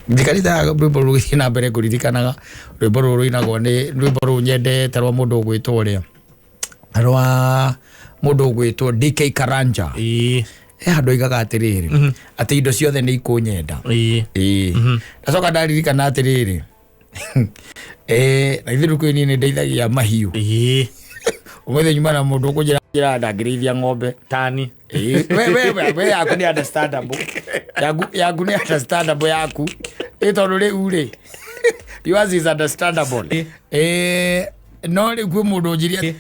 Ndikarita rwimbo rwina mbere kuririkanaga rwimbo rwinagwo ni rwimbo runyendete rwa mundu gwitwo ria rwa mundu gwitwo DK Karanja andu igaga atiriri ati indo ciothe ni ikunyenda ndacoka ndaririkana atiriri na ithiru kwini ni ndeithagia mahiu umwethe nyuma na mundu kujira ndangirithia ng'ombe tani we yaku ni understandable yaku ni understandable yaku tondu riu ri yours is understandable no ri kwi mundu njiria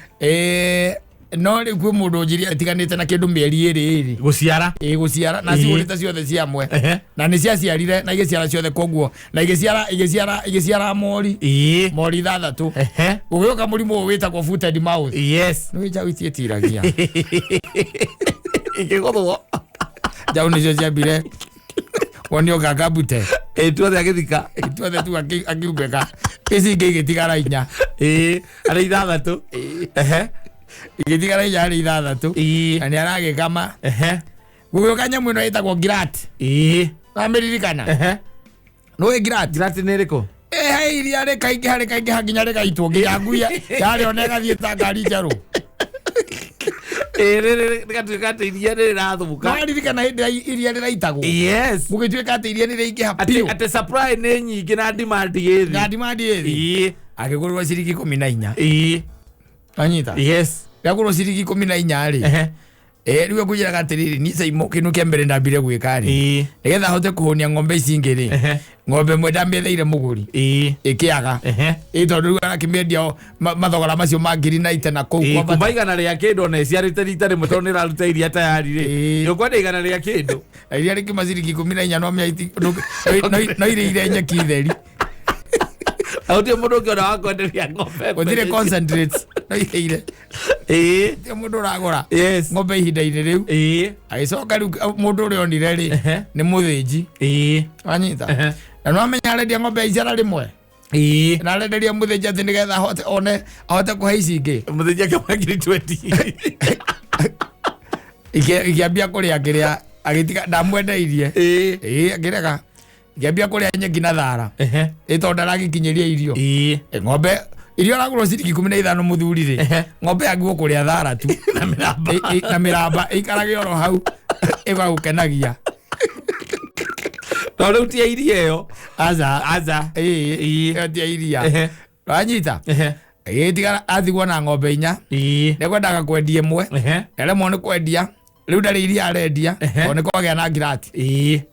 no ri kwi mundu njiria tiganite na kindu mieri iri guciara guciara na ciurite ciothe cia mwe na ni cia ciarire na igiciara ciothe koguo na igiciara mori thathatu ugiuka murimu witagwo foot and mouth yes no ija witietiragia ikigothwo jau nicio ciambire wonio gagabute tuothe agithika tuothe tu akiumbeka ici ingi igitigara inya ari ithathatu igitigara inya ari ithathatu na ni aragikama gugiuka nyamu ino itagwo girat amiririkana no girat ni riku hai iria ri kaingi hakinya ri gaitwo ngianguya yari onega thieta ngari njeru rikatuika ati iria ni rirathumuka waririkana iria riraitagwo yes mugituika ati iria ni riraingĩha piu ati supply ni nyingi na demand iri agigurwa ciringi 14 anyita yes agurwa ciringi 14 ri riu kujira gatiriri ni saimo kinu kia mbere ndambire gwika ri nigetha hote kuhonia ng'ombe ici ingi ri ng'ombe mwe ndambetheire muguri ikiaga tondu riu arakimiendia mathogora macio ma ngiri na ite na kou kwa maigana ria kindu na ciarite rita rimwe tondu ni raruta iria tayari ri yokwenda igana ria kindu iria rikima ciringi 14 no miaiti no ire nyeki theri audio mundu ngiona wakwenderia ng'ombe gutire concentrates no ire ti mundu uragura ng'ombe ihinda-ini riu agicoka riu mundu uria onire ri ni muthinji anyita na no amenya arendia ng'ombe iciara rimwe na arenderia muthinji ati nigetha ahote kuhe ici ingi muthinji akama ngiri 20 ikiambia kuria kiria agitika ndamwendeirie akirega ikiambia kuria nyeki na thara tondu aragikinyeria irio ng'ombe irio aragurwo ciringi 15 muthuri ri ng'ombe yaguo kuria thara tu na miramba ikarage oro hau igagukenagia no riu tia iria iyo aza tia iria wanyita tigara athigwo na ng'ombe 4 nekwendaga kwendia imwe eremwo ni kwendia riu ndari iria arendia tondu ni kwagĩa na ngirati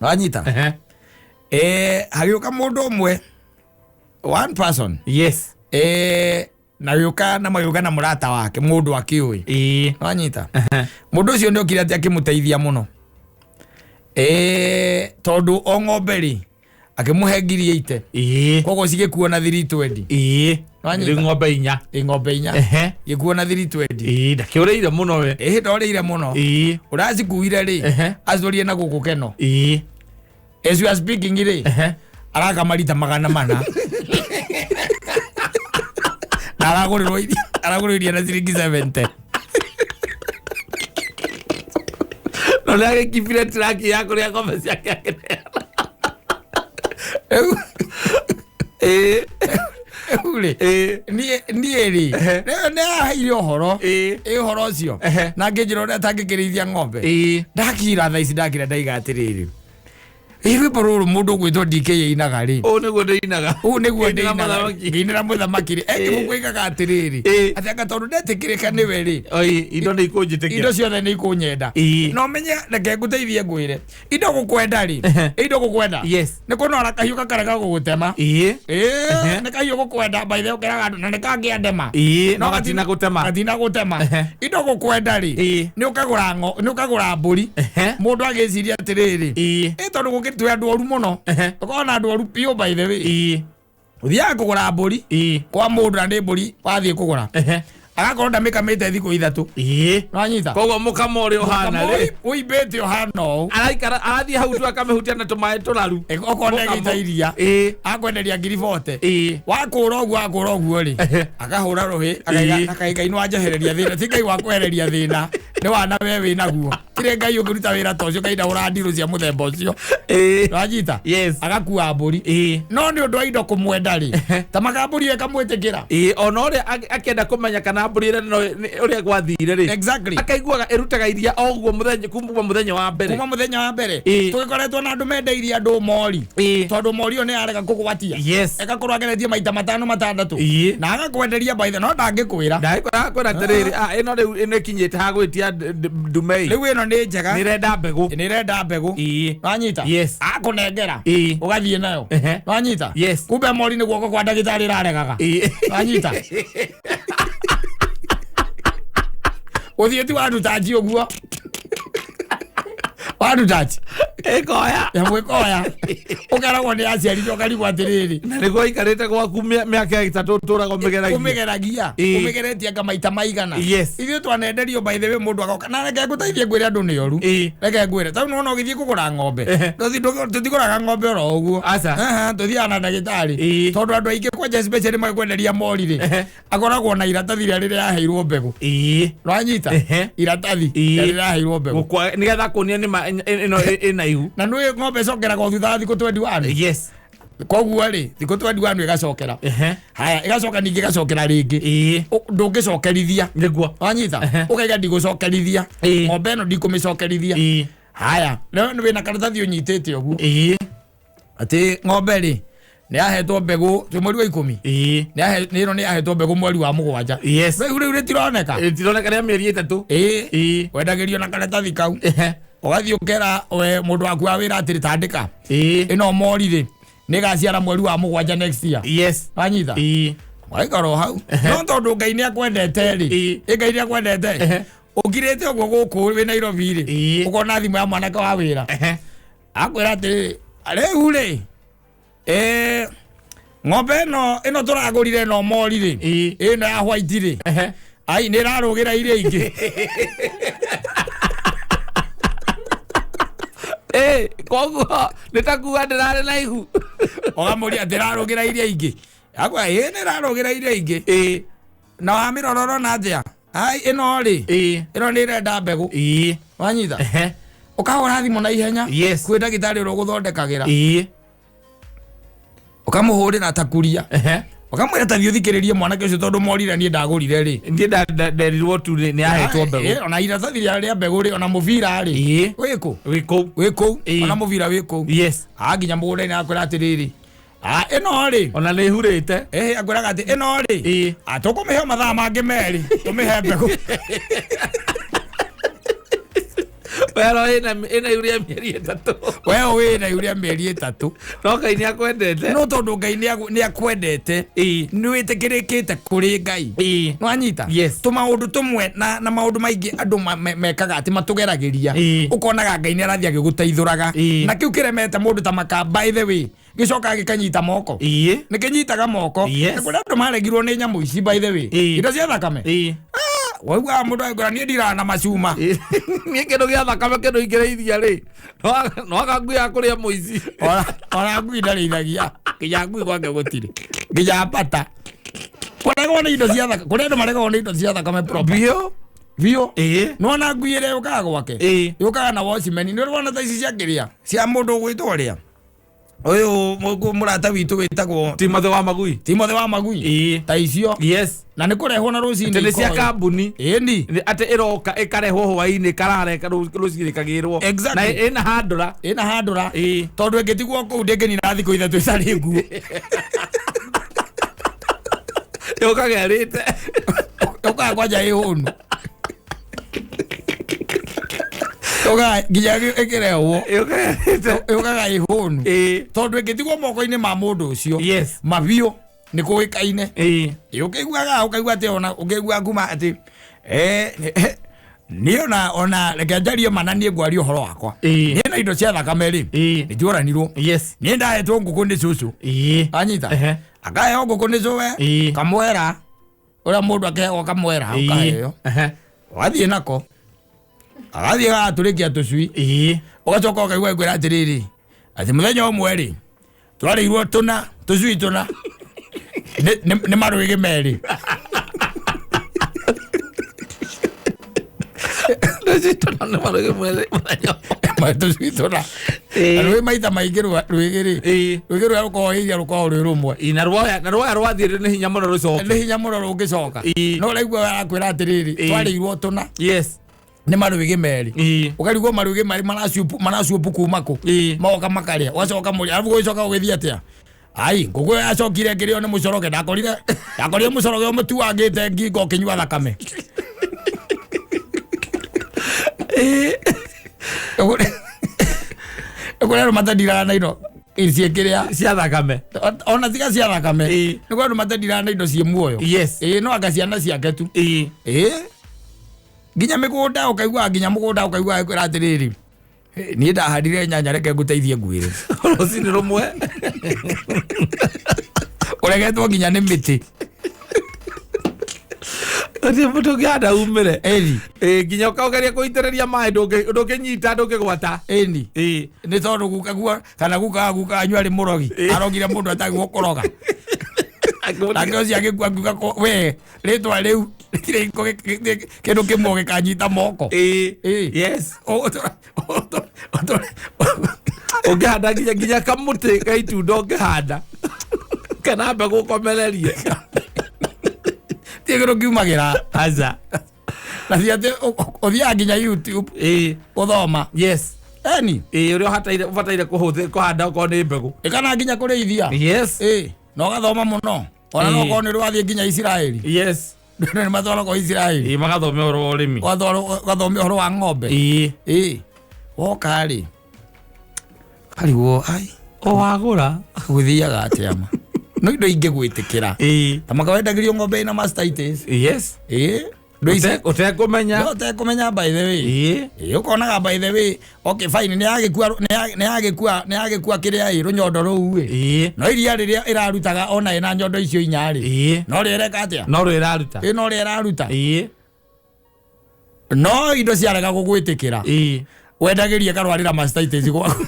wanyita hagiuka mundu umwe one person yes na yuka na mayuga na murata wake mundu akiui wanyita mundu ucio ndio kire ati akimuteithia muno tondu o ng'ombe ri akimuhe ngiri 8 koguo cigikuo na 320 wanyita ng'ombe 4 ng'ombe 4 gikuo na 320 ndakiureire muno we ndoreire muno uracikuire ri acurie na guku keno as we are speaking ri araga marita 400 aragurirwo na ciringi 70 no nage kipire traki yako ria ng'ombe ciake akenera uri nie ri ne haire uhoro ucio na ngĩnjĩra ũrĩa atangĩkĩrĩithia ng'ombe ndakira thaa ici ndakira ndaiga atiriri rwimbo rũrũ mũndũ gwĩtwo DK inaga ri nĩguo ndĩinaga ngĩinĩra mũthamaki ri gũkũigaga atiriri ati anga tondu ndetĩkĩrĩka nĩwe ri indo nĩ ikũnjĩtĩkĩra indo ciothe nĩ ikũnyenda no menye reke ngũteithie ngwĩre indo gũkwenda ri indo gũkwenda nĩ kũnora kahiũ gakarega gũgũtema nĩ kahiũ gũkwenda by the way ũkĩraga andũ na nĩ kangĩandema no gatina gũtema indo gũkwenda ri nĩ ũkagũra mbũri mũndũ agĩciria atiriri tondu gũkĩtwe andũ oru mũno ũkona andũ oru piũ by the way uthiaga kũgũra mbũri kwa mũndũ na nĩ mbũri wathiĩ kũgũra agakorwo ndamikamite thiku ithatu wanyita koguo mukamo uri uhana ri uibete uhana araikara athi hau tu akamehutia na tumae turaru okone gitairia akwenderia ngiri 40 wakura oguo ri akahura ruhi akaiga inwa njehereria thina ti ngai wa kwehereria thina ni wana we wina guo kire ngai ungiruta wira tocio kaida urandiru cia muthemba ucio wanyita agakua mburi no ni undu wa indo kumwenda ri ta magamburi ekamwitikira ona uria akenda kumenya kana mburi no uria gwathire ri akaiguaga irutaga iria oguo muthenya wa mbere tugikoretwo na andu mendeirie andu mori tondu mori one arega kugwatia agakorwo ageretie maita 5-6 na agakwenderia baitha no ndangikwira kwenda tiriri ino riu inikinyite ha gwitia ndumei riu ino ni njega nirenda mbegu wanyita akunengera ugathie nayo wanyita kumbe mori ni guoko kwa ndagitari raregaga wanyita uthieti warutanji uguo warutanji ekoya yamwekoya ukaragwo ni aciari ukarigwo atiriri na niguo ikarite gwaku miaka 3 turago umigeragia umigeretie anga maita maigana ithuĩ twanenderio by the way mundu agoka na reke ngũteithie ngwĩre andũ nĩ oru reke ngwĩre tau no ũgĩthiĩ kũgũra ng'ombe tũtigũraga ng'ombe oro ũguo tũthiaga na ndagĩtarĩ tondũ andũ aingĩ kwanja especially magĩkwenderia mori rĩ akoragwo na iratathi rĩrĩa yaheirwo mbegũ rwanyita iratathi rĩrĩa yaheirwo mbegũ nĩgetha kuonia ĩno ĩna ihu na nĩ ng'ombe ĩcokeraga thutha thikũ 21 koguo rĩ thikũ 21 ĩgacokera haya ĩgacoka ningĩ ĩgacokera rĩngĩ ndũngĩcokerithia nĩguo wanyita ũkaiga ndigũcokerithia ng'ombe ĩno ndikũmĩcokerithia haya rĩu wĩna karatathi ũnyitĩte ũguo atĩ ng'ombe rĩ nĩ yahetwo mbegũ mweri wa 10 ĩno nĩ yahetwo mbegũ mweri wa 7 rĩu rĩtironeka rĩa mĩeri 3 wendagĩrio na karatathi kau ũgathiĩ ũkera mũndũ waku wa wĩra atĩrĩ tandĩka ĩno mori rĩ nĩ gaciara mweri wa 7 next year wanyita waikaro hau no tondũ Ngai nĩ akwendete rĩ Ngai nĩ akwendete ũkirĩte ũguo gũkũ wĩ Nairobi rĩ ũkona thimũ ya mwanake wa wĩra akwĩra atĩrĩ rĩu rĩ ng'ombe ĩno tũragũrire ĩno mori rĩ ĩno ya white rĩ ai nĩ ĩrarũgĩra iria ingĩ koguo nĩtakuga ndĩrarĩ na ihu ũkamũria ndĩrarũgĩra iria ingĩ akwa nĩ ĩrarũgĩra iria ingĩ na wamĩrororo na atĩa ai ĩno rĩ ĩno nĩ ĩrenda mbegũ wanyita ũkahũra thimũ na ihenya kwĩ ndagĩtarĩ ũrĩa ũgũthondekagĩra ũkamũhũrĩra takuria ukamwĩra ta thiũthikĩrĩrie mwanake ũcio tondũ morire niĩ ndagũrire rĩ niĩ nderirwo tu nĩ ahetwo mbegũ ona iratathi rĩa mbegũ rĩ ona mũbira rĩ wĩ kũu ona mũbira wĩ kũu nginya mũgũnda-inĩ akwĩra atĩrĩrĩ ĩno rĩ ona nĩ ihurĩte akwĩraga atĩ ĩno rĩ tũkũmĩhe mathaa mangĩ merĩ tũmĩhe mbegũ wero ina yuria mieri 3 weo wina yuria mieri 3 no Ngai nĩ akwendete no tondu Ngai nĩ akwendete nĩ wĩtĩkĩrĩkĩte kũrĩ Ngai nwanyita tũmaũndũ tũmwe na maũndũ maingĩ andũ mekaga atĩ matũgeragĩria ũkonaga Ngai nĩ arathiĩ agĩgũteithũraga na kĩu kĩremete mũndũ ta Maka by the way gĩcokaga gĩkanyita moko nĩ kĩnyitaga moko nĩ kũrĩ andũ maregirwo nĩ nyamũ ici by the way indo cia thakame waigua mũndũ aigũra niĩ ndirana na macuma niĩ kĩndũ gĩa thakame kĩndũ ingĩrĩithia rĩ no akangui akũrĩa mũici ona ngui ndarĩithagia nginya ngui gwake gũtirĩ nginya mbata kũregwo nĩ indo cia thakame kũrĩ andũ maregagwo nĩ indo cia thakame biũ nĩwona ngui ĩrĩa yũkaga gwake yũkaga na watchman nĩ ũrona ta ici cia kĩrĩa cia mũndũ ũgwĩtwo ũrĩa ũyũ mũrata witũ wĩtagwo Timothy wa Magui ta icio na nĩ kũrehwo na rũcinĩ nĩ cia kambuni atĩ ĩroka ĩkarehwo hwainĩ karareka rũcinĩ kagĩrwo na ĩna handũra tondũ ĩngĩtigwo kũu ndĩngĩnina thikũ 3 ĩcarĩ nguo yũkaga ĩrĩte yũkaga kwanja ĩ hũnu nginya ĩkĩrehwo yũkaga ĩ hũnu tondũ ĩngĩtigwo moko-inĩ ma mũndũ ũcio mabiũ nĩ kũĩkaine ũkĩiguaga ũkaigua atĩ ona ũkĩigua kuma atĩ niĩ ona reke njarie mana niĩ ngwaria ũhoro wakwa niĩ na indo cia thakame rĩ nĩ njũranirwo niĩ ndahetwo ngũkũ nĩ cũcũ anyita akaheo ngũkũ nĩ cũwe kamwera ora mundu akehego kamwera ukaheyo wathie nako agathie gaturikia tucui ugacoka ukaigua kwira atiriri ati muthenya umwe ri twareirwo tuna tucui tuna ni maruigi meri tucui tuna rwi maita maingi rwigi ri rwigi rwa rukohiria rukorwo rwi rumwe na rwaya rwathire ni hinya muno rucoke ni hinya muno rungicoka no raigua arakwira atiriri twareirwo tuna ni maruigi meri ukarigwo maruigi mari maracupu kuma ku moka makaria wacoka muri arabu gucoka ugithia atia ai ngugu acokire ngirio ni mucoroke ndakorire mucoroke mutu wangite ngingo kinyua thakame Ego matadira na indo iriciekiria cia thakame ona tiga cia thakame ni kwa matadira na indo cie muoyo no agaciana ciake tu nginya migunda ukaigua nginya mugunda ukaigua kwira atiriri ni ndahandire nyanya reke nguteithie ngwire rocini rumwe uregetwo nginya ni miti ati mutu ngihanda umire nginya ukaugeria kuitereria mai ndukinyita ndukigwata ni tondu gukagua kana guka anyua ri murogi arogire mundu atagi gukoroga Nake ucio agikuga we ritwa riu kindu kimwe gikanyita moko ungihanda nginya kamuti gaitunda ungihanda kana mbegu ukomererie tigiro kiumagira aza na thiate uthia nginya YouTube uthoma eni uria ubataire kuhanda ko ni mbegu ikana nginya kurithia no gathoma muno ona no ko ni rwathie nginya Israeli ni matwara ko Israeli magathome horo wa urimi gathome horo wa ng'ombe wokari kariwo ai wagura guthiaga atiama no indo ingi gwitikira tamakawendagirio ng'ombe ina mastitis utekumenya by the way ukonaga by the way okay fine ni agikua kiria runyondo ruu no iria riria irarutaga ona ina nyondo icio inyari no rireka atia no riraruta no indo ciarega gugwitikira wendagirie karwarira mastitis gwaku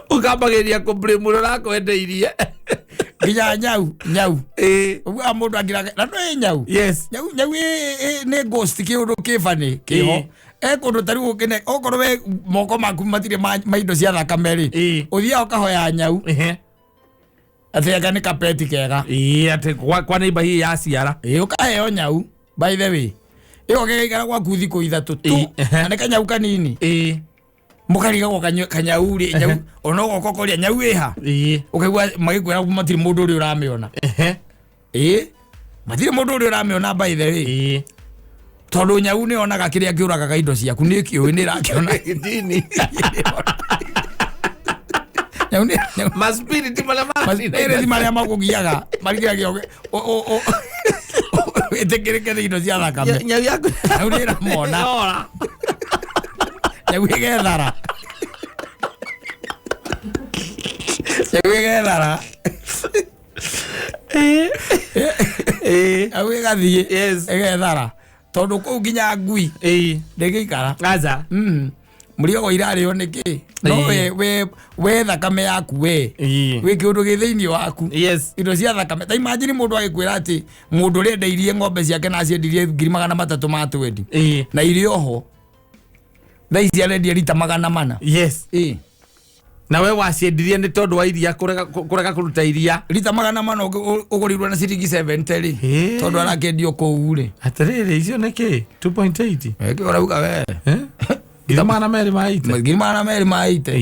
ukambagiria kublame rako endeirie nginya nyau uga mundu angiraga na no nyau nyau ne ghost kiundu kifani kiho kundu tari ukine okorwo we moko maku matire maindo cia thakame ri uthia ukahoya nyau athiaga ni kapeti kega ati kwa neighbor hii ya ciara ukaheo nyau by the way geikara gwaku thiku ithatu tu na kanyau kanini mukariga go kanyau ri nyau ono goko koria nyau iha ukaigua magikwira matiri mundu uri uramiona matiri mundu uri uramiona by the way tondu nyau ni onaga kiria kiuraga indo ciaku ni kiu ni rakiona gitini nyau ni maspirit maria makugiaga marigiragia etekereke indo cia thakame nyau yaku nyau ni ramona nyau igethara au igathie igethara tondu kuu nginya ngui ndingikara aza murigo irario niki no we thakame yaku we kiundu githiini waku indo cia thakame ta imagine mundu agikwira ati mundu rendeirie ng'ombe ciake na ciendirie 300 ma 20 na irio ho thaici arendia rita 400 na we waciendirie ni tondu wa iria kurega kuruta iria rita 400 ugurirwo na ciringi 70 ri tondu arakendio kuu ri atiriri icio niki 2.8 urauga we Gimana meri maite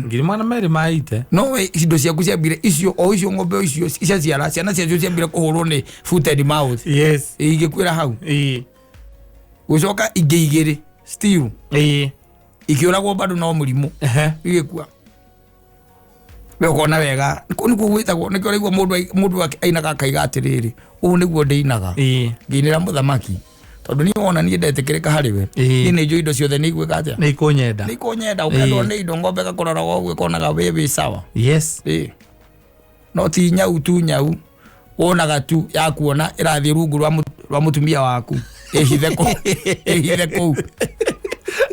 Gimana meri maite no we indo ciaku ciambire icio o icio ng'ombe icio ciaciara ciana ciacio ciambire kuhurwo ni foot and mouth igikwira hau gucoka ingi igiri still ikiuragwo bado no murimu igikua we ukona wega nikuo gwitagwo nikio raigwa mundu ainaga kaiga atiriri u niguo ndeinaga nginira muthamaki tondu ni wona ni ndetikirika hariwe ni njo indo ciothe ni igwika atia ni kunyenda ukendwo ni indo ng'ombe gakorora gwo gikonaga we sawa no ti nyau tu nyau onaga tu ya kuona irathi rungu rwa mutumia waku ehithe kou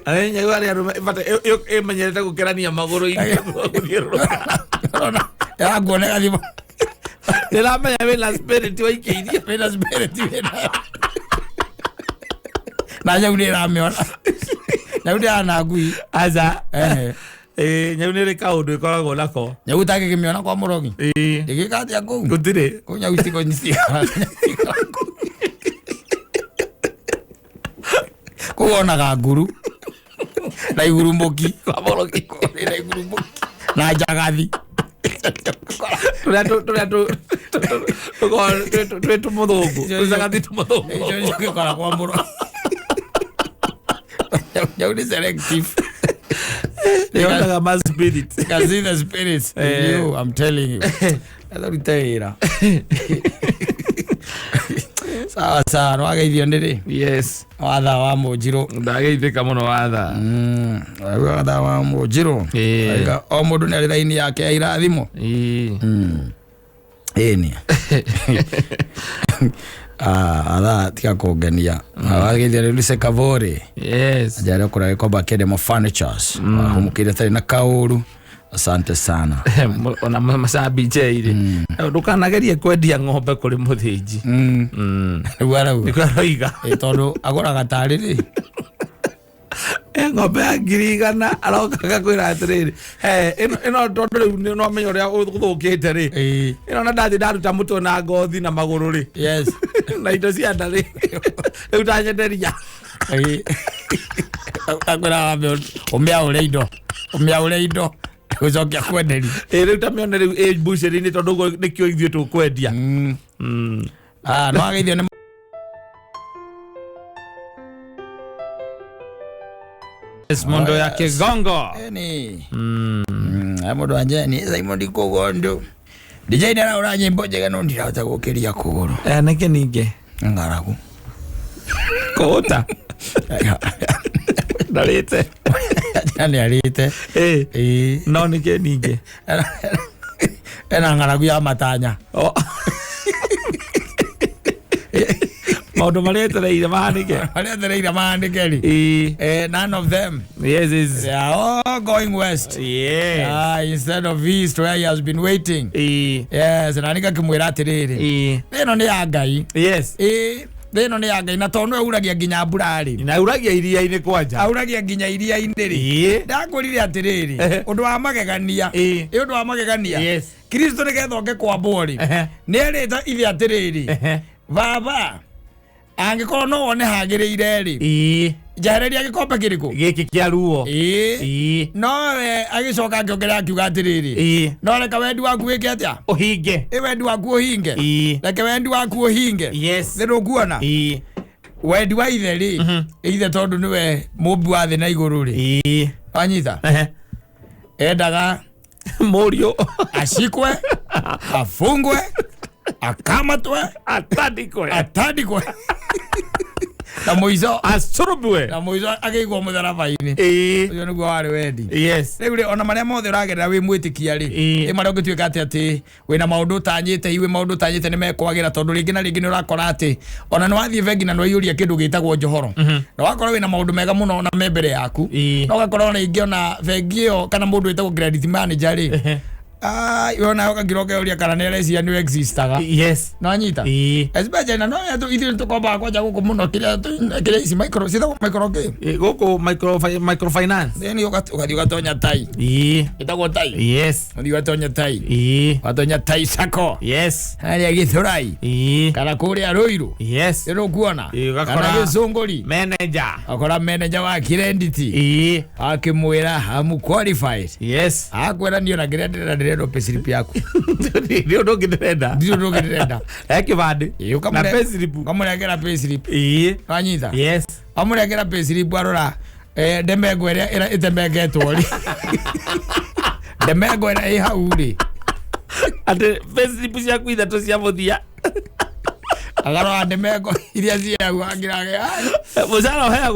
Anya wale arumata emenyerete gukerania maguru ya kuona gathimo ndiramenya wina spirit waikiirie wina spirit na nyau ndirameona nyau ndana ngui aza nyau nä rä kaå ikoragwo nako nyau take kimiona kwa murogi igikati aku gutire ko nyau itiko nyisia kuonaga nguru na iguru mboki kwa murogi na iguru mboki na jagathi tu muthungu jagathi tu muthungu ikora kwa murogi nyau ni selective. They don't have my spirit. You can see the spirits in you, I'm telling you. Sawa, no ageithio ndiri. Yes. Watha wa Munjiro. Ndageithika muno watha. Watha wa Munjiro. Aiga o mundu ni ari raini yake ya irathimo. Ni. Ala tika kugenia ageithia Lise Kavore. Yes. Ajara kura ikoba Kedemo Furnitures. Humukire tari na kauru. Asante sana. Ona masabi jeire. Ndukanagerie kwendia ng'ombe kuri muthinji. Nikuroiga. Tondu agora gatari ng'ombe ya 100 arokaga kwira atiriri ino tondu riu no amenyo ria uthukite ri ino na ndathi ndaruta mutu na ngothi na maguru ri yes na indo cia ndari riu tanyenderia akwira umia ure indo ucokia kwenderi riu tamione riu busheri ni tondu nikio ithio tukwendia no ageithio ni Mondo ya Kigongo. Mondo anjeni Simon Kogondo. DJ nera ura nyimbo njega no ndirahota gukiria kuguru. Neke ninge. Ngaragu. Kota. Dalite. Ani alite. No neke ninge. Ena ngaragu ya matanya. Oh. Maundu maretereire mahandike ri none of them they are all going west instead of east where he has been waiting yes na nika kimwira atiriri ino ni ya Ngai ino ni ya Ngai na tondu auragia nginya mburari na auragia iria-ini kwanja auragia nginya iria-ini ri ndakurire atiriri undu wa magegania undu wa magegania Kristo ni gethoke kwa bori ni erita ithi atiriri baba angikorwo no wone hagiriire ri njahereria gikombe kiriku giki kia ruo no agicoka ngiongerera akiuga atiriri no reka wendi waku wike atia uhinge wendi waku uhinge reke wendi waku uhinge thiru kuona wendi wa ithe ri ithe tondu niwe mumbi wa thi na iguru ri anyita endaga murio ashikwe afungwe akamatwe atandikwe na muizo asurubwe na muizo ageigwo mutharabaini uyo niguo wari wendi riu ona maria mothe uragerera wi mwitikia ri maria ungituika ati wina maundu utanyite iwe maundu utanyite ni mekwagira tondu ringi na ringi ni urakora ati ona ni wathie vengi na nwiyuria kindu gitagwo njohoro na wakora wina maundu mega muno ona me mbere yaku no gakora ringi ona vengi iyo kana mundu witagwo credit manager ri yona ukagiroke uria kana nerecia ni existaga no anyita especially na no ya tu ithu tukomba kwaja guku muno kile isi micro sitha guku microfinance then ukathi ugatonya tai itagwo tai uthi ugatonya tai watonya tai sako haria githurai kana kuria ruiru ero kuona kana gicunguri akora manager wa credit akimwira hamu qualified akwira ndio na grade ndo peslip yako ndio ndo ngirenda ekibande na peslip kamurengera peslip anyita amurengera peslip arora ndemego ira itemegetwo ri ndemego ira ihauri ate peslip cia kuitha to cia muthia agaro ndemego iria ciagu angirage mucara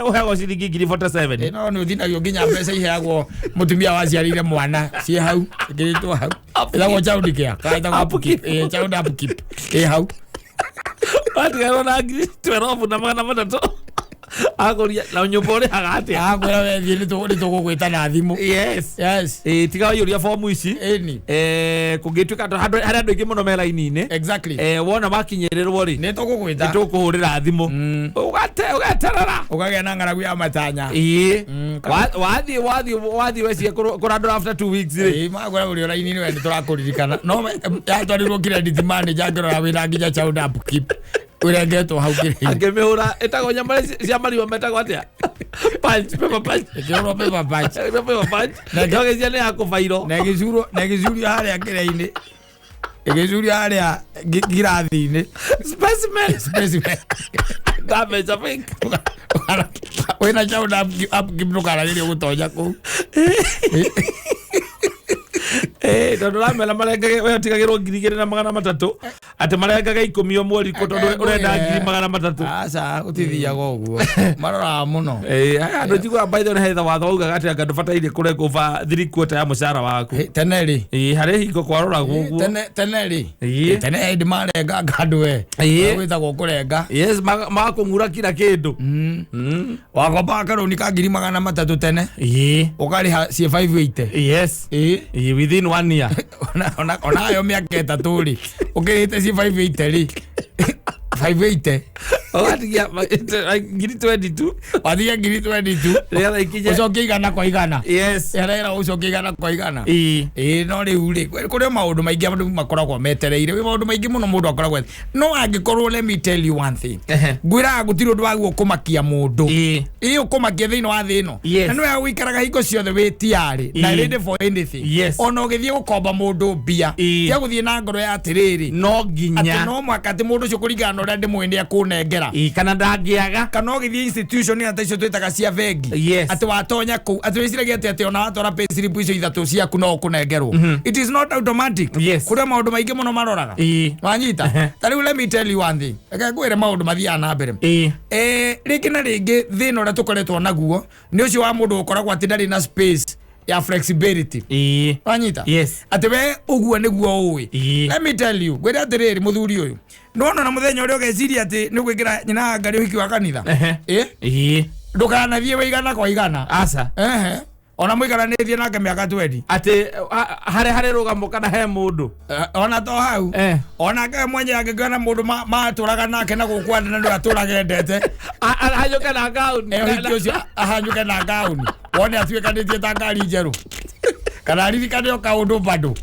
uheagwo ciringi 47 no ni uthinagio nginya mbeca iheagwo mutumia waciarire mwana cie hau ngiritwo hau Itago child care. Itago upkeep. Child upkeep. Hau. Atiga na ngiri 12 na magana matatũ. Agoria na nyumbore hagate. Agora we thie ni tugugwita na thimu. Yes. Tiga yuria form ici. Eni. Kungituka haria andu ingi muno me line-ini. Exactly. Wona makinyirerwo ri. Ni tugugwita. Ni tukuhurira thimu. Ugaterera. Ugagia na ngaragu ya matanya. Wathi weci kurandura after 2 weeks ri. Magora uri line-ini we ni turakuririkana. No yatwarirwo credit manager ngirora wina nginya child upkeep. Urengetwo hau kire. Angemehura etago nyamare cia mariwa metago atia. Punch paper punch. Kiro paper punch. Paper punch. Ndoge cia ni akufairo. Negizuru haria kire-ini. Negizuru haria girathi-ini. Specimen. Damage pink. Wena child upkeep ndukaragĩrio gũtonya kũu. Tondu ramela marengage we tigagirwo 2,300 ati marengaga 10 mweri ko tondu urenda 300. Aca utithiaga uguo marora muno. Andu jigwa by the way hetha watho uga ati anga ndubataire kurega over 3/4 ya mucara waku. Tene ri. Hari hingo kwaroragwo uguo. Tene ri. Tene ndi marenga ngandu we. Withago kurenga. Yes makungura kila kindu. Wakomba karoni ka 300 tene. Ukariha cie 580. Yes. Within 1 year. Ona ayo miaka itatu ri. Ukirite si 580 ri. 580. Watigia ngiri 22. Watigia ngiri 22. Rera ikija. Ucoke igana kwa igana. Yes. Rera ucoke igana kwa igana. No riu ri. Kuri maundu maingi andu makoragwo metereire. We maundu maingi muno mundu akoragwo. No angikorwo let me tell you one thing. Ngwira gutiri undu waguo kumakia mundu. Ukumakia thiini wa thi ino. Na no ya wikaraga hingo ciothe wi tiari. Na ready for anything. Ona ugithie gukomba mundu mbia. Tia guthie na ngoro ya atiriri. No ginya. Ati no mwaka ati mundu ucio kuringana uria ndimwende akunengera. Kana ndangiaga. Kana ugithie institution ata icio twitaga cia vengi. Ati watonya ku. Ati wiciragia ati ona watwara pay slip icio ithatu ciaku no kunengerwo. It is not automatic. Kuria maundu maingi muno maroraga. Wanyita. Tariu let me tell you one thing. Eka ngwire maundu mathia na mbere. Ringi na ringi thina uria tukoretwo naguo ni ucio wa mundu ukoragwo ati ndari na space ya flexibility. Wanyita. Ati we uguo niguo uwi. Let me tell you. Gwira atiriri muthuri uyu. Ndona na muthenya uria ugeciria ati ni gwikira nyina ngari uhiki wa kanitha. Ndukanathie weigana kwa igana. Aca. Ona muikaranitie nake miaka 20. Ati hare rugamo kana he mundu. Ona to hau. Ona ke mwenye angikana mundu maturaga nake na gukwanda na ndu aturagendete. Ahanyuke na gauni. Ucio ahanyuke na gauni. Wone atuikanitie ta ngari njeru. Kana ririkane kaundu bado.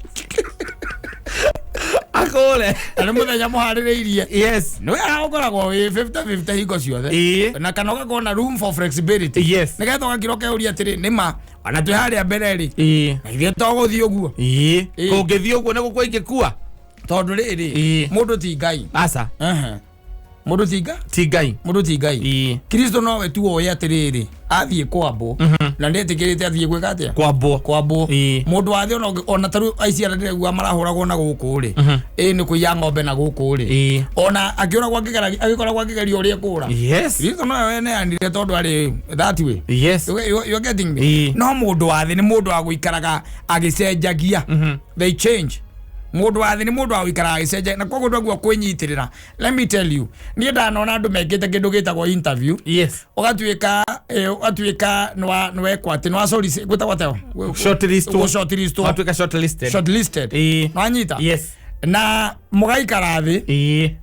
Akole. Ana muthenya muhaririirie. Yes. No ya ukoragwo wi 50-50 hingo ciothe. Na kana ugakona room for flexibility. Nigetha ugakiroka uria atiri nima ona twi haria mbere ri. Na ithie to guthii uguo. Kungithii uguo ni gukwa ingikua. Tondu riri mundu ti ngai. Aca. Mundu ti ngai. Mundu ti ngai. Kristo no we tu oya atiriri athie kwambo na ndetikirite athie gwika atia kwambo mundu wathi ona taru aiciara ndiregua marahuragwo na guku ri ni kuiya ng'ombe na guku ri ona akiuragwo agikoragwo akigeria uria kura Kristo no we ne andire tondu ari that way. You getting me? No mundu wathi ni mundu wa guikaraga agicenjagia. They change. Mundu wathi ni mundu wa guikara agicenjagia na koguo nduguo kwinyitirira. Let me tell you, ni ndanona andu mekite kindu gitagwo interview. Ugatuika nwe kwati nwa sorry gwetagwo shortlist ugatuika shortlisted nwanyita na mugaikara thi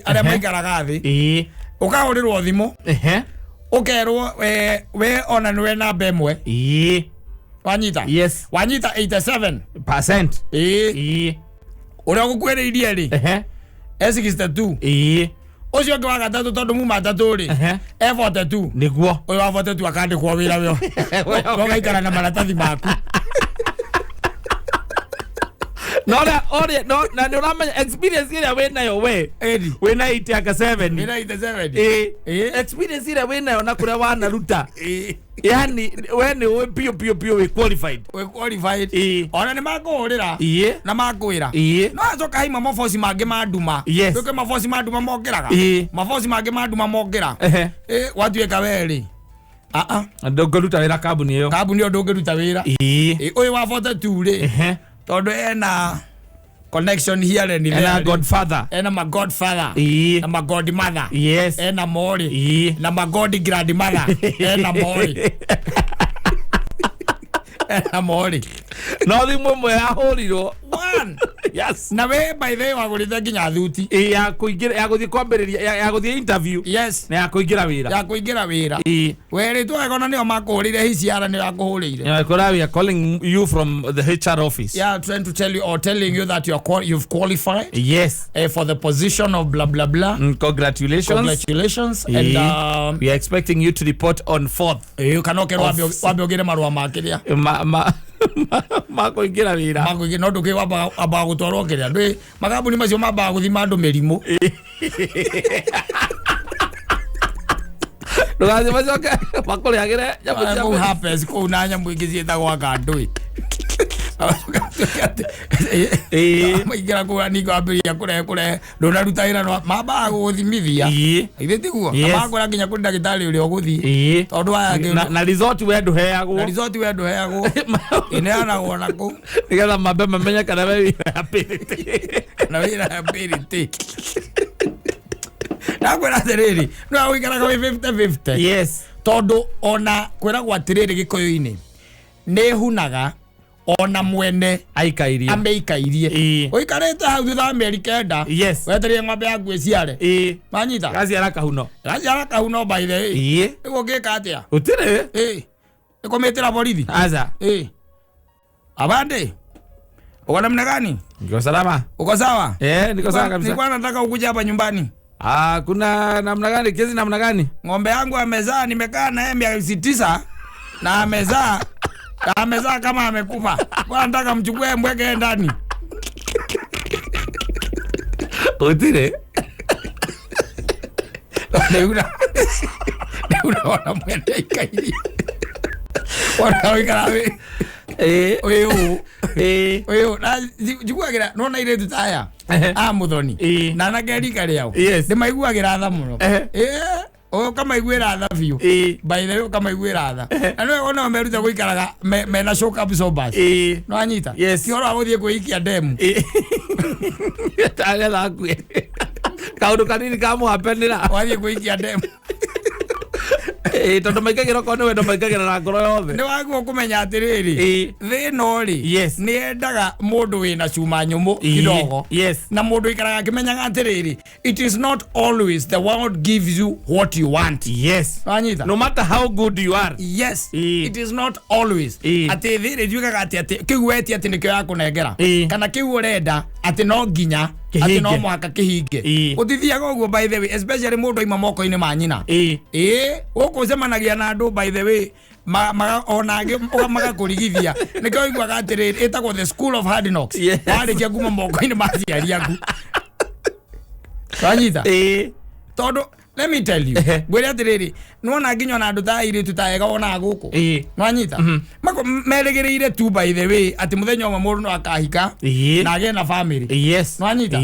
aria maikaraga thi ukahurirwo thimu ukerwo we ona nwe namba imwe wanyita wanyita 87% uria gukwiriirie ri S62 ucio ngi wa gatatu tondu muma tatu ri E42 niguo uyu wa 42 akandikwo wira wio ugaikara na maratathi maku. No na ni uramenya experience ile we nayo we na 87 experience ile we nayo na kuria wana ruta yani we ni we pio we qualified ona ni makuhurira na makwira no acoka haima mabosi mangi manduma tuke mabosi manduma mongeraga mabosi mangi manduma mongera watuika weri ndongeruta wira kambuni iyo ndongeruta wira uyu wa 42 ri Todo ena connection here ni ena godfather. Ena my godfather. Na my godmother. Yes. Ena mori. Na my god grandmother. Ena mori. Ena mori. No thi mwe ya horirwo. One. Yes. Na we by the way wagurite nginya thuti. Ya kuingira ya guthie kwambiriria ya guthie interview. Yes. Na ya kuingira wira. Ya kuingira wira. Weri tu agona ni makuhurire hiciara ni akuhurire. Ya kora we are calling you from the HR office. Yeah, trying to tell you or telling you that you've qualified. Yes. For the position of blah blah blah. Congratulations. Congratulations. And we are expecting you to report on 4th. You cannot get wabiogire marua makiria. Makuingira wira. Makuingira no nduki aba gutwarwo kiria. Ndui makambuni macio mamba guthima andu mirimu. Ndugathi macoke makuri agire nyamu happens ko na nyamu ingizi etagwa kandui. Maingira kuga ni kwambiria kure ndona ruta ira no mamba guthimithia. Ithe tiguo makora nginya kuri ndagitari uri oguthi tondu aya na resort we nduheagwo. Na resort we nduheagwo. Ine ana wona ku nigetha mambe mamenye kana we ability. Na we ability. Nakwira atiriri no wikara kwa 50-50. Yes. Tondu ona kwira gwa atiriri gikoyo-ini ni hunaga ona mwene aikairie ameikairie oikarete hau thutha Amerika enda. Yes. Weterie ng'ombe yaku iciare manyita gaciara kahuno by the way iguo ngika atia utire nikumitira borithi aza abande uko namna gani? Niko salama. Uko sawa? Niko sawa kabisa. Nilikuwa nataka ukuja hapa nyumbani. Kuna namna gani? Kesi namna gani? Ng'ombe yangu amezaa, nimekaa naye miezi 9 na amezaa kama amekufa. Kwa nataka mchukue mweke ndani. Utire. Neura wana mwende ikairi. Wana wikarawe. Oyo na jiguagira nona ire tutaya muthoni na nageri kare yao ndimaiguagira tha muno oyo kama igwira tha biu by the way kama igwira tha na no ona meruta guikaraga mena shock absorbers no anyita ti ora guthie kuikia demu tale la ku kaundu kanini kamu apenira wathie kuikia demu tondu maikagira ko ni wendo maikagira na ngoro yothe ni waguo kumenya atiriri thi no ri ni endaga mundu wina cuma nyumu kidogo na mundu ikaraga kimenyaga atiriri it is not always the world gives you what you want anyita no matter how good you are it is not always ati thiri jugaga ati kiweti ati nikyo yakunengera kana kiu urenda ati no nginya ati no mwaka kihinge uthithiaga uguo by the way especially mundu ima moko-ini ma nyina ukucemanagia na andu by the way onage magakurigithia nikyo iguaga atiriri itagwo the school of hard knocks warikia kuma moko-ini ma ciari aku anyita tondu let me tell you gwire atiriri nuona nginya na andu ta iri tutaega ona guku nwanyita merigiriire tu by the way ati muthenya umwe mundu no akahika na age na family nwanyita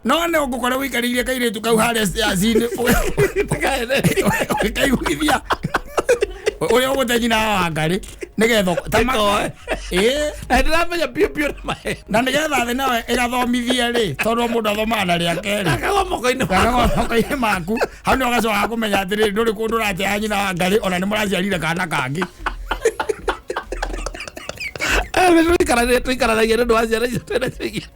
no ne ugukora wikaririe kaire tu kau hare azini kaiguithia uri ugutenyi na wangari nigetho tamako ndiramenya pio na nigetha thi nawe igathomithie ri tondu mundu athomaga na ria keri moko-ini maku hau ni ugacoka kumenya atiriri nduri kundu uratea nyina wangari ona ni muraciarire kana kangi tuikaranagia ndu waciara icio twena cigire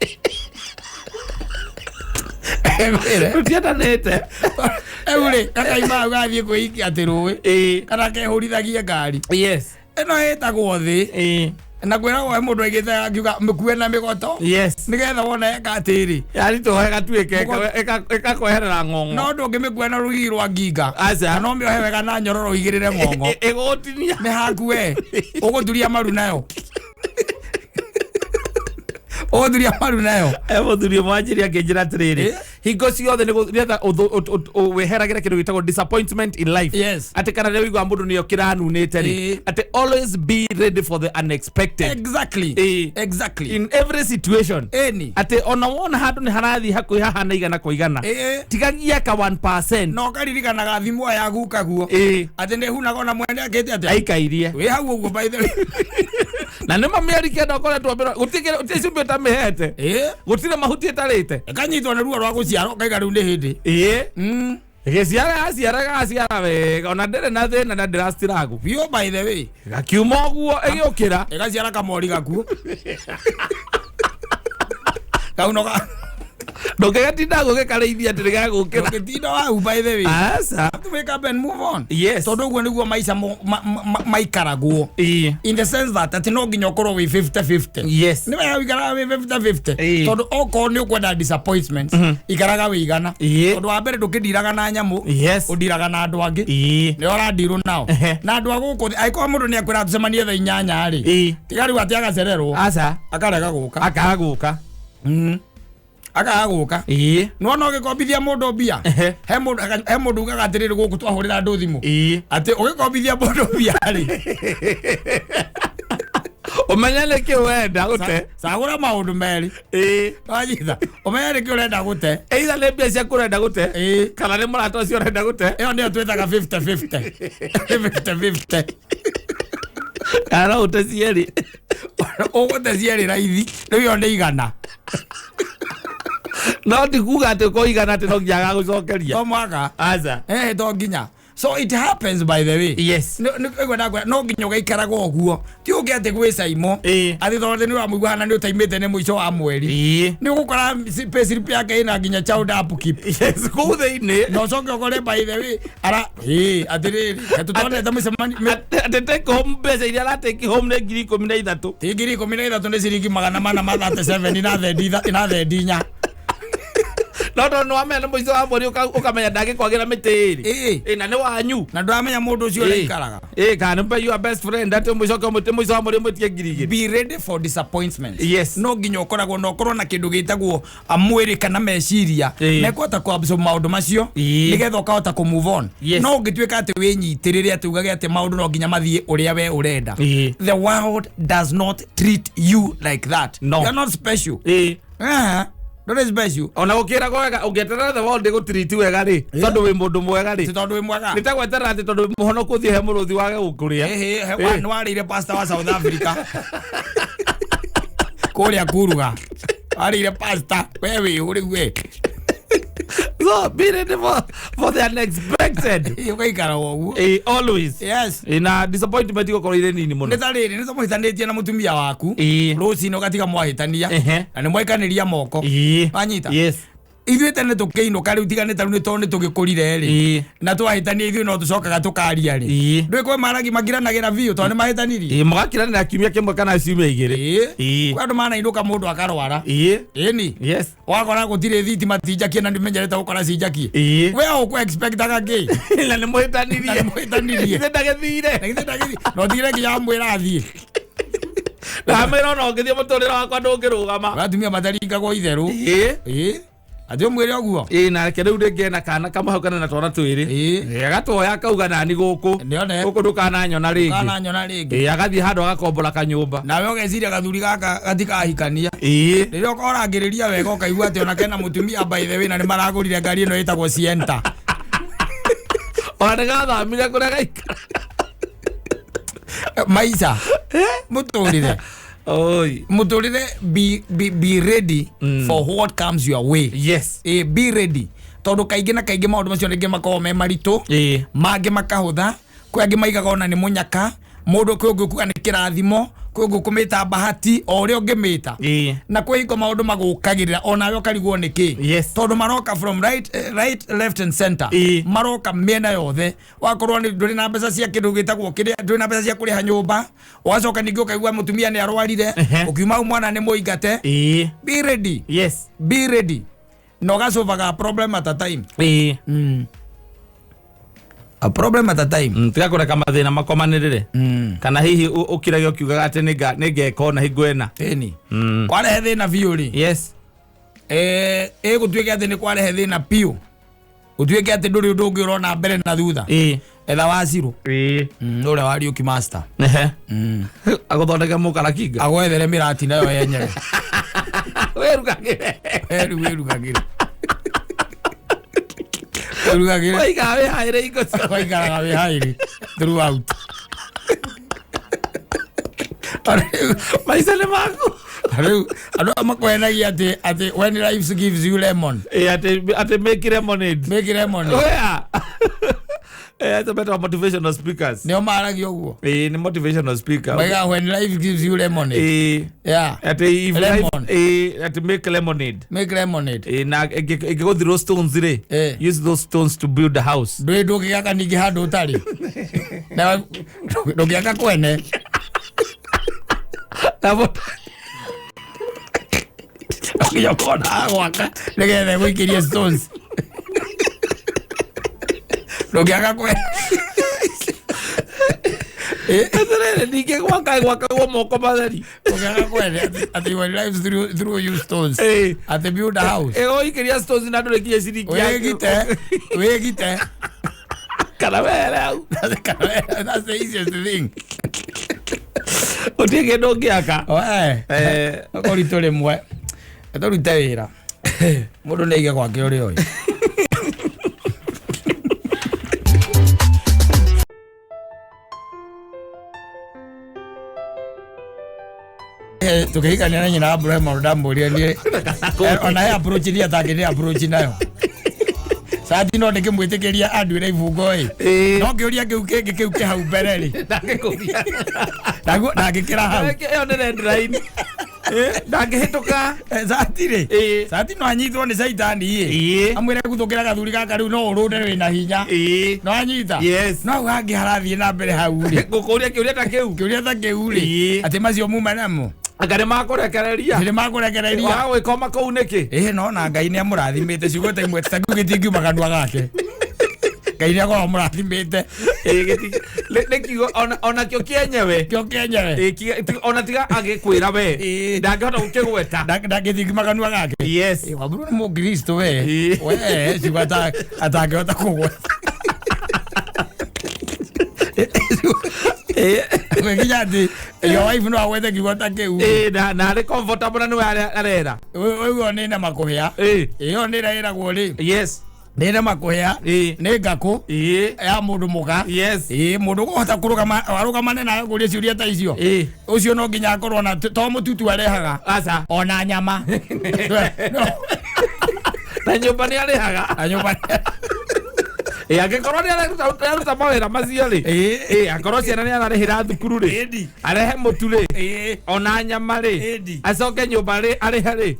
tutiendanite eure kakaima au gathie kwikia ati ruwi kana kehurithagia ngari ino itagwo thi na kwiragwo he mundu aigite akiuga mukue na migoto nigetha wona eka atiri yani tuhega tuike ekakoherera ng'ong'o no ndungimikua na rugi rwa nginga no miohe wega na nyororo igirire ng'ong'o igotinia ni haku we uguturia maru nayo Odria maru nayo muthuria mwanjiri akinjira atiriri hingo ciothe nigetha weheragira kindu gitagwo disappointment in life ati kana ni wigwa mundu niyo kiranunite ri ati always be ready for the unexpected exactly in every situation ati ona wona handu ni harathi hakuhi hahana igana kwa igana tigagia ka 1% no karirikanaga thimu ya guka guo ati ni hunaga ona mwende akite ati aikairie we hau uguo by the way na nä mamiari kä enda å koretwo gå ticumbi ta mä hete gå tirä mahuti ä tarä te kanyitwo nä ruo rwa gå ciara kaiga rä u nä hä ndä gäciara wega ona ndä rä na thä na na ndä racitiragu biå by the way gakiuma å guo ä gä å kä ra ĩgaciara kamori gakuo kaunoga ndångä gatinda gå gä karä ithia atä rä gagå kä ra gätinda wau by the way to wake up and move on tondå å guo nä guo maica maikaragwo in the sense that atä no nginya å korwo wä 50-50 nä wega wikaraga wä 50-50 tondå okorwo nä å kwenda disappointment ikaraga wä igana tondå wa mbere ndå kä ndiraga na nyamå å ndiraga na andå angä nä årandirwo nao na andå agå kå angä korwo må ndå nä akwä ra tå cemanie thaa 8 rä tiga rä u atä agacererwo akarega gå ka akaga gå ka akaga guka no no gikombithia mundu mbia he mundu ugaga atiriri guku twahurira andu thimu ati ugikombithia mundu mbia ri umenyane ki wenda gute sagura maundu meri wajitha umenyane ki urenda gute either le mbia cia kurenda gute kana ni murato cio urenda gute iyo ndio twethaga 50-50 50-50 ara utecieri ugutecieri raithi riu yo ni igana no ti kuga ati ko igana ati no ngiaga gucokeria to mwaka aza to nginya so it happens by the way yes no nginya ugaikaraga uguo ti uge ati gwi caimo ati thonde ni wamuigua hana ni utaimite ni muico wa mweri ni ugukora payslip yake ina nginya child upkeep yes ku thiini no coke ukore by the way ara atiriri tutone ta mucemani ati take home pesa iria la take home ne ngiri 13 ti ngiri 13 ni ciringi 437 na thedinya no amenya muico wa mweri ukamenya ndage kwagira mitiri na ni wanyu na ndamenya mundu ucio ikaraga kana mbe your best friend ati muico wa mweri mutie ngiri be ready for disappointment yes no nginya ukoragwo no korwo na kindu gitagwo amwiri kana meciria na kwata ku absorb maundu macio nigetha ukahota ku move on no ngitwika ati winyitirire ati ugage ati maundu no nginya mathie uria we urenda the world does not treat you like that you are not special Don't special. Ona gukira gwega ungeterera the world go treat wega ri tondu wi mundu mwega ri tondu wi mwega nitagweterera ati tondu muhono kuthie he muruthi wage gukuria he warire pasta wa South Africa kuria kuruga warire pasta wewe uri we so be ready for the unexpected you gaikara wogu always yes ina disappointment go korire nini muno nitariri ni tumuhitanĩtie na mutumia waku ruci no gatiga mwahitania na ni mwaikaniria moko anyita yes ithuĩ tene tũkĩinũka rĩu tiganĩte rĩu nĩ tondũ nĩ tũgĩkũrire rĩ na twahĩtania ithuĩ no tũcokaga tũkaria rĩ ndũĩ kwĩ maragi magiranagĩra biũ tondũ nĩ mahĩtanirie mũgakiranĩra kiumia kĩmwe kana ciumia igĩrĩ kwĩ andũ manainũka mũndũ akarwara ĩni wakora gũtirĩ thitima tinjakie na ndimenyerete gũkora cinjakie we ũkũ expectaga kĩ na nĩ mũhĩtanirie ndagĩthire no tigire nginya mwĩra athiĩ ndamĩra ona ũngĩthiĩ mũtũrĩre wakwa ndũngĩrũgama atumia mataringagwo itherũ Adio mwere oguo. Na reke riu ringi na kana kamahukana na twana twiri. Agatoya akauga nani guku. Guku ndukana nyona ringi. Kana nyona ringi. Agathi handu agakombora kanyumba. Nawe ugeciria gathuri gaka gatikahikania. Riria ukorangiriria wega ukaigua ati ona kena mutumia by the way na ni maragurire ngari ino itagwo Sienta. Ona gathamire kuria gaikara. Maisha. Muturire. Oi. Muturire be ready for what comes your way. Yes. Be ready. Tondu kaingi na kaingi maundu macio ringi makorwo me maritu. Mangi makahutha. Kwi angi maigaga ona ni munyaka. Mundu kwi ungi kuga ni kirathimo. Kwi ungi kumita bahati o ria ungimita. Na kwi iko maundu magukagirira ona we ukarigwo niki. Tondu maroka from right left and center. Maroka miena yothe. Wakorwo ni nduri na mbeca cia kindu gitagwo kiria nduri na mbeca cia kuriha nyumba. Wacoka ningi ukaigua mutumia ni arwarire. Ukiuma mwana ni muingate. Be ready. Yes. Be ready. No gasovaga problem at a time. A problem at a time. Tiga kureka mathina makomanirire. Kana hihi ukirage ukiugaga ati ningeka na hingwena. Eni. Kwarehe thina biu ri. Yes. Gutwike ati ni kwarehe thina piu. Utwike ati nduri undu ungi urona mbere na thutha. Etha waciru. Uria wari uki master. Aguthondeke mukara kinga. Agwethere mirati nayo yenyere. Werugagire. Werugagire. Waiga we haire iko waigaraga we haire throughout. Maisha ni maku. Ado amakwenagia ati when life gives you lemon. Ati make lemonade. Make lemonade. Oh yeah. It's a better motivational speakers. Ni omaragio guo. Ni motivational speaker. When life gives you lemonade. Yeah. Ati ati make lemonade. Make lemonade. Na go those stones re. Use those stones to build the house. Do kiaka nigi hado utali. Na do kiaka kwene. Tabo. Yo kona waka. Nige we kiria stones. Do kiaka kwene. Nike waka moko badari. Ukaka kwene ati when life through you stones. Ati build a house. Oi kiria stones na do kiria siriki. We gite. Calavera. That's the easiest thing. Otiege do kiaka. Akoritore mwe. Atorita wira. Mundu neige gwake uri oi. Tukika nina nyina Abraham Rodamboria ni ona ya approach ni atake approach nayo. Sati no ndike mwitekeria andwire ifungo no kiuria kiu hau mbere ri ndakikuria ndagikira hau yo ni red line ndangihituka sati no anyitwo ni saitani amwire guthukira gathuri gaka riu no urunde wina hinya no anyita no wangi harathie na mbere hau ri gukuria kiuria ta kiu ri ati macio muma namo Agare makurekereria. Nĩ makurekereria. Wawe koma kau niki. No na Ngai nĩ amũrathimĩte ciugo ta imwe ta gĩtingiuma kanua gake. Ngai nĩ akoragwo amũrathimĩte. Kiugo ona kĩo kĩenyewe. Ona tiga agĩkwĩra we. Ndangĩhota gũkĩgweta. Ndangĩtingiuma kanua gake. Yes. Wamburu nĩ Mũkristo we. We ciugo atangĩhota kũgweta. Wekinya ati your wife no awethe kiugo kiu na ari comfortable no arera uyo ni na makuhia iyo ni raira gwori yes ni na makuhia ni ngaku ya mundu muga yes mundu kuhota kurugamane na guria ciuria ta icio ucio no nginya akorwo na to mututu arehaga aca ona nyama na nyumba ni arehaga nyumba agikorwo ni aruta mawira macio ri akorwo ciana ni ararihira thukuru ri arehe mutu ri ona nyama ri acoke nyumba ri arihe ri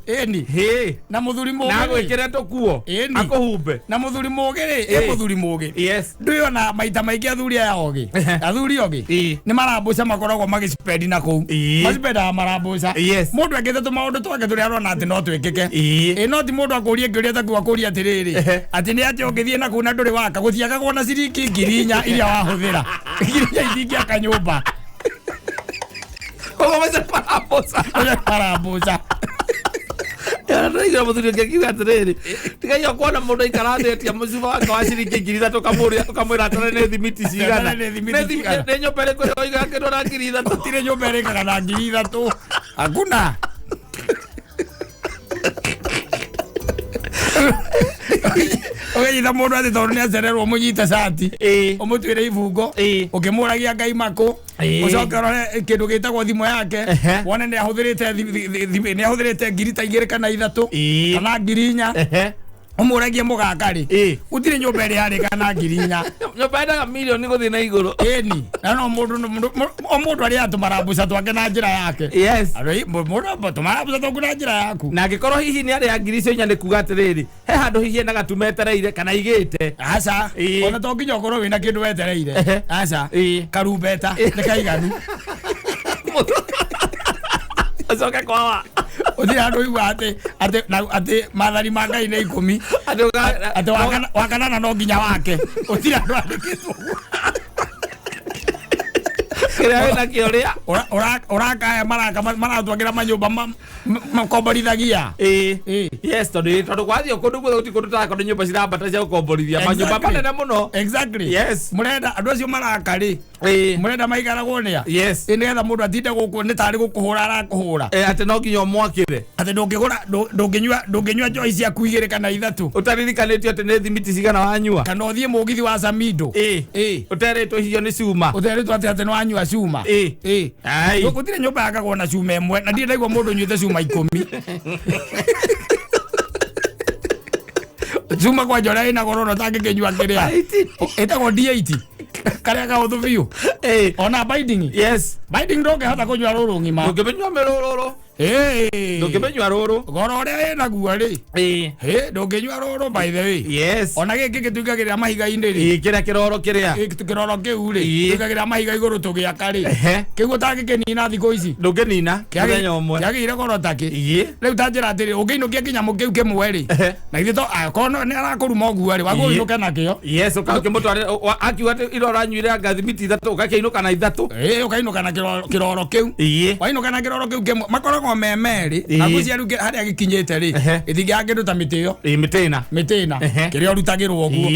na muthuri mugi na gwikire tukuo akuhumbe na muthuri mugi ri muthuri mugi yes ndio na maita maingi athuri aya ogi athuri ogi ni marambuca makoragwo magispendi na kuu maspenda marambuca mundu agithe tu maundu twake turi arona ati no twikike no ti mundu akurie ngiuria ta kuria atiriri ati ni ati ungithie na kuu na nduri waka guthiaga kuona ciringi ngirinya iria wahuthira ngirinya ithingia kanyumba kogo mese parambuca Ndio muthuri ngikiuga atiriri tiga kuona mundu ikarathetia mucuba wake wa ciringi ngiri ithatu kamwira atare ni thimiti cigana ni nyumba iriku oiga kindu na ngiri ithatu tire nyumba irikaga na ngiri ithatu hakuna Ogeitha mundu ati tondu ni acererwo munyite cati umutwire ibungo ukimuragia Ngai maku ucoke rore kindu gitagwo thimu yake wone ni ahuthirite ngiri ta igiri kana ithatu kana ngiri inya umuragie mugakari utire nyumba iri yarika na ngiri inya nyumba endaga milioni guthii na iguru na no mundu ari atumarambuca twake na njira yake yes mundu tumarambuca twaku na njira yaku na ngikorwo hihi ni ari ya ngiri icio inya ni kuga atiriri he handu hihi ena gatumetereire kana igite aca ona to nginya ukorwo wina kindu wetereire aca karumbeta ni kaiganu acoke kwawa uthira andu igua ati mathari ma Ngai ni 10 ati wakanana no nginya wake uthira andu andikitwo kira wina kioria urakaya maratwagira manyumba makomborithagia yes tondu kwathio kundu guo uti kundu ta kundu nyumba cirambata cia gukomborithia manyumba manene muno exactly yes murenda andu acio marakari murenda maikaragwo nia yes nigetha mundu atinde guku ni tari gukuhura arakuhura ati no nginya mwakire ati ndunginywa joy cia kuigire kana ithatu utaririkanitio ati ne thimiti cigana wanyua kana uthie mugithi wa Samido uteretwo hiyo ni cuma uteretwo ati no wanyua cuma ai gutire nyumba yakagwo na cuma imwe na ndire ndaigua mundu nyuite cuma 10 cuma kwa jora ina gorono tangikinyua kiria etagwo D8 karia ga uthu biu ona binding yes binding ndoge hata kunywa ruru ngima ndogemenywa meroro ndogemenywa ruru goro ria ina guo ri ndogenywa ruru by the way yes ona giki gituikagira mahiga inde ri kiria kiroro kiria kiroro kiu ri tuikagira mahiga iguru tugiaka ri kiu tangikinina thiko ici ndogenina muthenya umwe yagire goro taki riu tanjira atiri ungiinukia kinyamo kiu kimwe ri na ithe to akono ni arakuruma guo ri wagu inuke nakio yes ukakimutware akiwa irora nyuire ngathimiti ithatu ukakiinuka na ithatu ukainuka na kiroro kiu wainuka na kiroro kiu kimwe makoragwo memeri na gucia ruke haria gikinyite ri ithigia kindu ta miti yo mitina kiria rutagirwo guo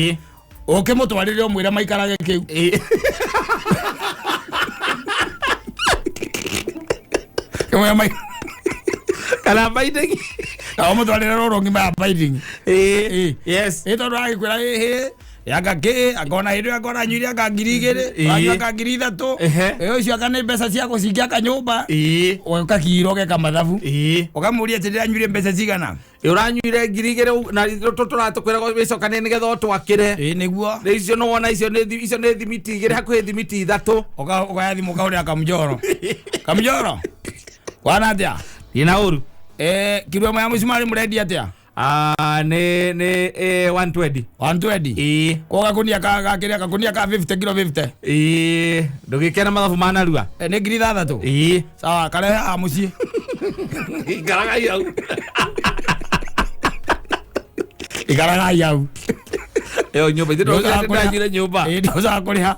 ukimutwarire umwire maikarage kiu kimwe mai kana binding mutwarire roro ngima ya binding yes tondu agikwira yagake akona hindo akona nyuri akangirigire akangiri ithatu ucio akane mbeca cia gucingia kanyumba ukakiroge kamathabu ukamuria atira nyuri mbeca cigana uranyuire ngirigire na turatukwira wicokane nigetha twakire niguo icio no wona icio ne thimiti igire hakuhi thimiti ithatu ukayathimu kauria kamjoro wana atia ina uru kirwe mwa musumari muredi atia ne 120 kwa gakunia kiria gakunia ka 50 kilo 50 ndugikena mathabu manarua ni ngiri 6 sawa karehe mucii ikaragai au ikaragai au nyumba ithu ndanyire nyumba ndoza kuriha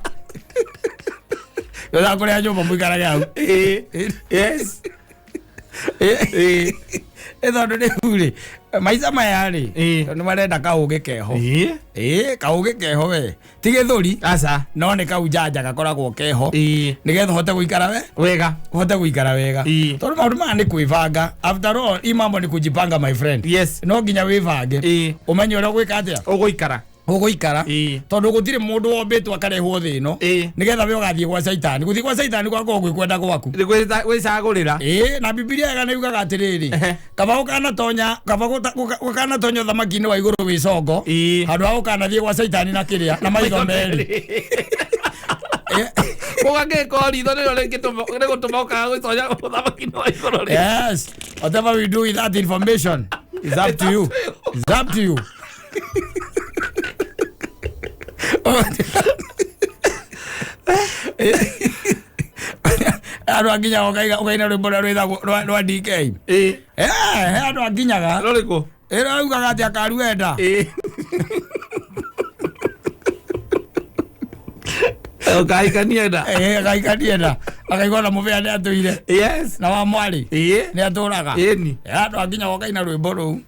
nyumba muikarage au yes ethondu ni uri maica maya ri ni marenda kauge keho kauge keho we ti githuri aca no ni kau janja gakoragwo keho nigetha hote guikara wega tondu maundu maya ni kwibanga after all imambo ni kujipanga my friend yes no nginya wibange umenye uria gwika atia uguikara tondu gutire mundu wombitwo akarehwo thi ino nigetha we ugathie gwa Saitani guthie gwa Saitani gwako gwikwenda gwaku gwicagurira na Biblia yaga niugaga atiriri kaba ukana tonya thamaki-ini wa iguru wicongo handu ha ukanathie gwa Saitani na kiria na maitho meri ugagika ritho nirio rigutuma ukaga gwitonya thamaki-ini wa iguru yes whatever we do with that information is up to you andu anginya ukaina rwimbo rwa DK andu anginyaga ruriku raugaga ati akaruenda gaikanienda akaigua na muvea ni atuire na wa mwari ni aturaga andu anginya ukaina rwimbo ruu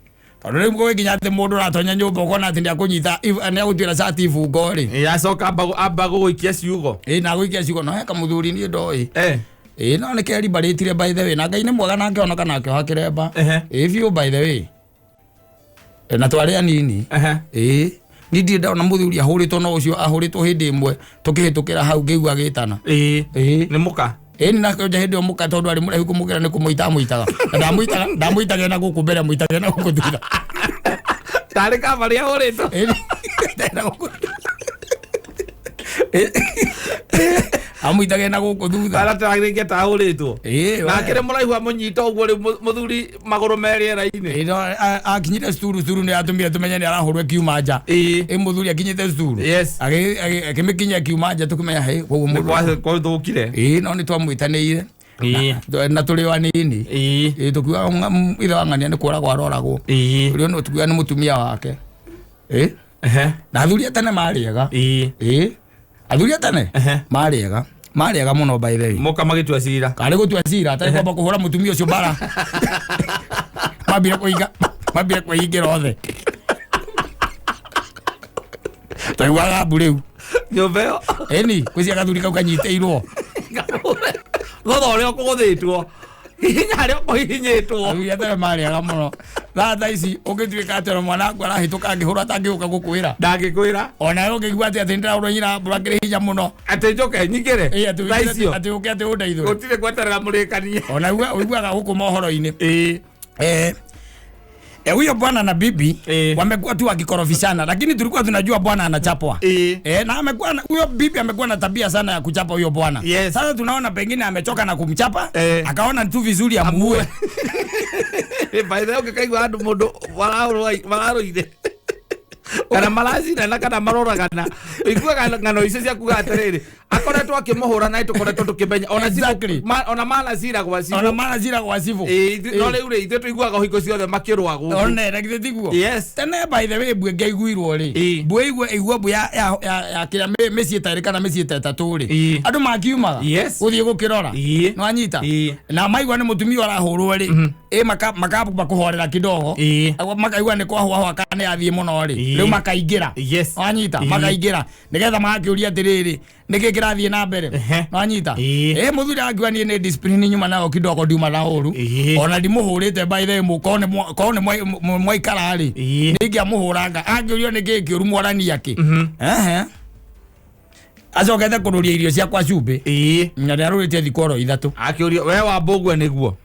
tondu riu gwikinya ati mundu uratonya nyumba ukona ati ndiakunyita ni agutwira cati ibungo ri acoka amba guikia ciugo na guikia ciugo no heka muthuri ni ndoi no ni keri baritire by the way na Ngai ni mwega nake onoka nake hakiremba if you by the way na twari anini ni ndie ndona muthuri ahuritwo no ucio ahuritwo hindi imwe tukihitukira hau ngiigua gitana ni muka ni nakoja hindi muka tondu ari murehu kumukira ni kumuitaga ndamuitaga na guku mbere muitaga na guku thutha tari kabari ahuritwo amuitage na guku thutha ala tarige tahuritwo na kire muraihu amunyita uguo muthuri maguru meri era-ini akinyite cukuru ni atumire tumenye ni arahurwe kiuma nja muthuri akinyite cukuru akimikinyia kiuma nja tukumenya he koguo mundu kwa thukire no ni twamwitaniire na tuli wanini tukiuga ithe wa ng'ania ni kuragwo aroragwo urio no tukiuga ni mutumia wake na athuri atene mariega athuri atene mariega muno by the way muka magitua cira kari gutua cira atari kwamba kuhura mutumia ucio bara mambire kuingira othe taiwaga mburiu Nyobeo. Eni, kwisi akathuri kau kanyiteirwo. Gotho reo kuguthitwo. Hinya reo kuhinyitwo. Agiyatare mari aga muno. Tha ici ungituika atero mwana aku arahituka angihura atangiuka gukwira. Ndangikwira. Ona yo ngigwa ati ndira uronyira burakire hinya muno. Ate njoke nyingire. Tha icio. Ati uke ati undeithwe. Gutire gweterera murikanie. Ona uiguaga huko mohoro-ini. Huyo bwana na bibi wamekuwa tu wakikorofishana, lakini tulikuwa tunajua bwana anachapwa. Na amekuwa huyo bibi amekuwa na tabia sana ya kuchapa huyo bwana. Sasa tunaona pengine amechoka na kumchapa, akaona tu vizuri amuue. By the way, ukikaigwa andu mundu wararo ide. Kana malazi na kana marora kana. Iguaga ngano icio cia kuga atiriri. Akoretwo akimuhura na itukoretwo tukimenya ona exactly. Ona mana zira kwa sivu. Ona mana zira kwa sivu. No riu ri ithu tuiguaga hiko ciothe makirwa guku. Ona ndagithe tiguo. Yes. Tene by the way bwe ngaiguirwo ri. Bwe igwa bwe ya kira meci tare kana meci tatatu ri. Andu makiumaga. Uthie gukirora. No anyita. Na maigwa ni mutumia arahurwo ri. Makabu bakuhorera kidogo. Makaigwa ni kwa hwa kana athie muno ri. Riu makaingira. No anyita. Makaingira. Nigetha makiuria atiriri. Niki kirathie na mbere. No anyita. Muthuri akiwa ni discipline nyuma nao kidogo ndiuma na huru. Ona ndimuhurite by the way kone mwaikara ri. Niki amuhuranga. Angiurio niki kiuru mwarani ki. Acokete kururia irio ciakwa cumbi. Na ndarurite thikoro ithatu. Akiurio we wa mbugwe niguo.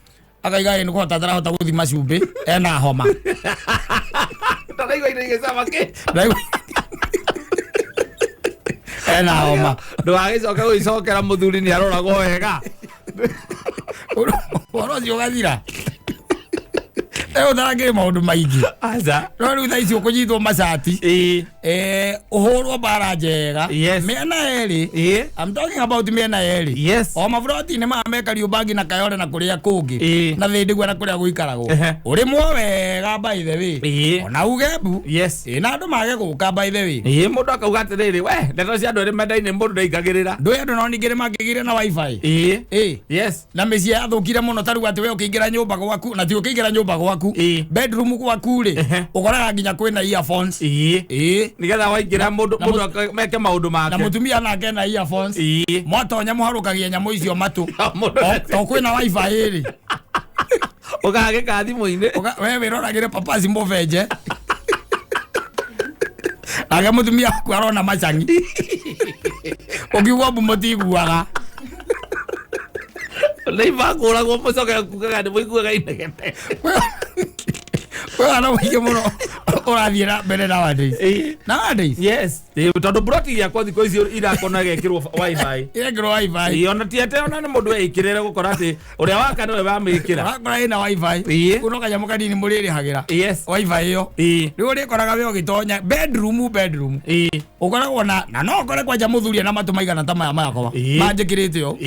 Akaiga ni kota tarahota guthima cumbi ena homa. Taraigwa ine sama ke. Ena homa. Ndo agicoka gwicokera muthuri ni aroragwo wega. Oro cio gathira. Utarangire maundu maingi. Aza. No riu thaici ukunyitwo macati. Uhurwo bara njega. Miena eri. I'm talking about miena eri. O maburoti ni mameka riubangi na kayore na kuria kungi. Na thindigwa na kuria guikaragwo. Uri mwo wega by the way. Ona ugebu. Na andu mage guka by the way. Mundu akauga atiriri we ndeto cia andu eri mendaine mundu ndaigagirira. Ndui andu no ningire makigire na wifi. Na meci athukire muno taru ati we ukiingira nyumba gwaku na ti ukiingira nyumba gwaku. Bedroom gwaku ri ukoraga nginya kwina earphones nigetha waingira mundu meke maundu make na mutumia nake na earphones mwatonya muharukagia nyamu icio matu to kwina wifi ri ukagika thimu-ini we wiroragire papazi muvenje aga mutumia kwarona machangi ukiugwa mutiguaga Leiva kura go mucoke kugaga ni muiguaga inegete. Wewe ana wige muno urathira mbere nowadays. Nowadays? Yes. Tondu broti ya kwa thiko icio irakona gekirwo wifi. Irekirwo wifi. Ona tiete ona ni mundu ekirere gukora ati uria waka niwe bamikira. Wakora ina wifi. Kuno kanyamu kanini muriri hagira. Wifi iyo. Riu ri koraga we ogitonya bedroom. Ukoragwo na no ukore kwa jamuthuri na matu maigana ta maya makwa. Manjikirite yo.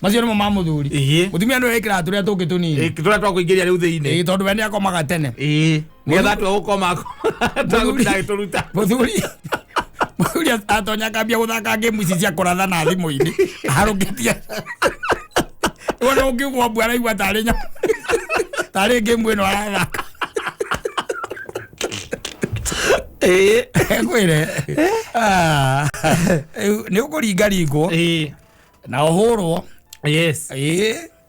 Macio nimo mamuthuri. Mutumia no ekira turia tungi tunini. Turia twa kuingiria riu thiini. Tondu we ni akomaga tene. Nigetha twa gukoma tagutira turuta. Muthuri atonya kambia guthaka game ici cia kurathana thimu-ini harukitia wona ukigwa bwara igwa tari game ino arathaka kwire ni ukuringaringwo na uhurwo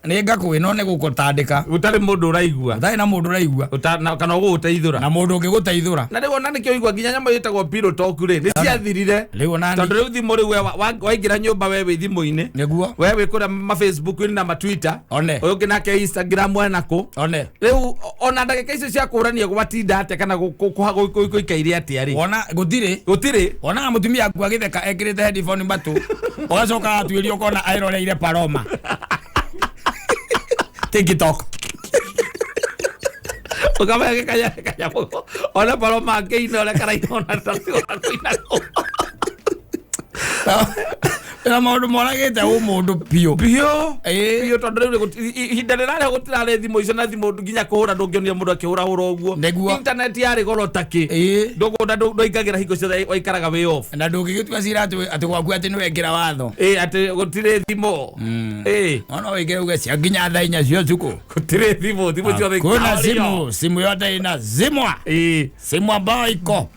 ni ngakuwi no ni gukutandika utari mundu uraigua utari na mundu uraigua kana uguteithura na mundu ungiguteithura na riu nani kio igua nginya nyama yitagwo pillow talk ri ni ciathirire riu nani tondu riu thimu riu waingira nyumba wewe thimu-ini niguo wewe kura ma Facebook ni na ma Twitter uyu kinake Instagram wanako riu ona ndagika icio cia kurania gwatinda ate kana guikaire atia ri ona gutire ona mutumia aku agitheka ekirite headphone mbatu ugacoka atuirio kona airoreire Paloma TikTok. Ukamaya kaya ona Paloma keino ole karaina tatu akuina. Na maundu moragite mundu pio tondu riu ihinda rirare gutirare thimu icio na thimu nginya kuhura ndungionia mundu akihura uguo internet yari goro taki ndugunda ndoingagira hingo ciothe waikaraga way off na ndungigitua cira ati gwaku ati niwekira watho ati gutire thimu ona wikire uge cia nginya thaa inya cio tuku gutire thimu ciothe kuna simu yote ina zimwa simu ambayo iko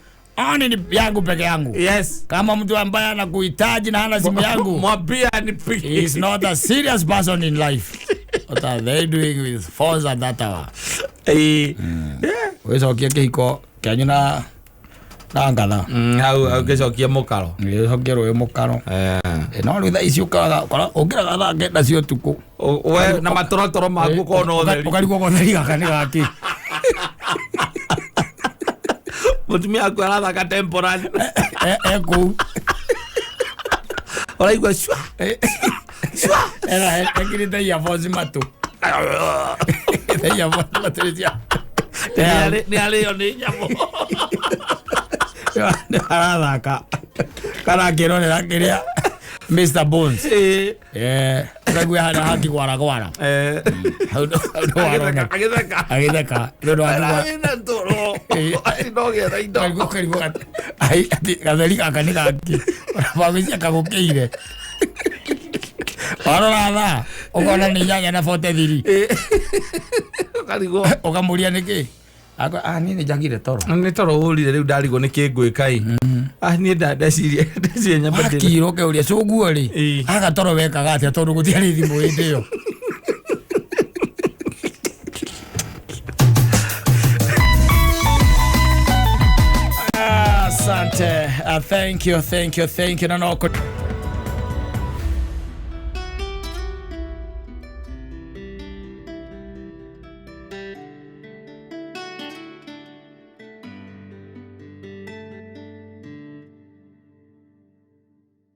ni yangu peke yangu. Yes. Kama mtu ambaye anakuhitaji na hana simu yangu, mwambie anipige. He is not a serious person in life. What are they doing with phones at that hour? Wewe ukia kiko kanyu na ngala. Au gecokia mukaro. Gecokia roe mukaro. No ritha icio kaga ukira gatha ngenda cio tuku. We na matorotoro maku kono theri. Ukarigwo ko theri gaka ni gaki. Mutumia aku arathaka temporary. Eku. Oraigua shwa. Era ekirite ya vozi matu. Ya vozi matu. Ni alio ni nyamo. Arathaka. Kana kirone kiria Mr. Bones. Ragwe hana haki gwara. Agitheka. Ndodo atuga. Ina ndoro. Ndoge raindo. Karibu. Ai gatheri gaka ni gaki. Bamisia kagukeire. Arora ukona ni nyanya na 43. Karigo. Ukamuria niki? Ni njagire toro. Ni toro urire riu ndarigo niki ngwikai. Ni ndecirie nyamba ndiri. Akiroke uria cuguo ri. Aga toro wekaga atia tondu gutiari thimu hindi yo. Asante. Thank you. No.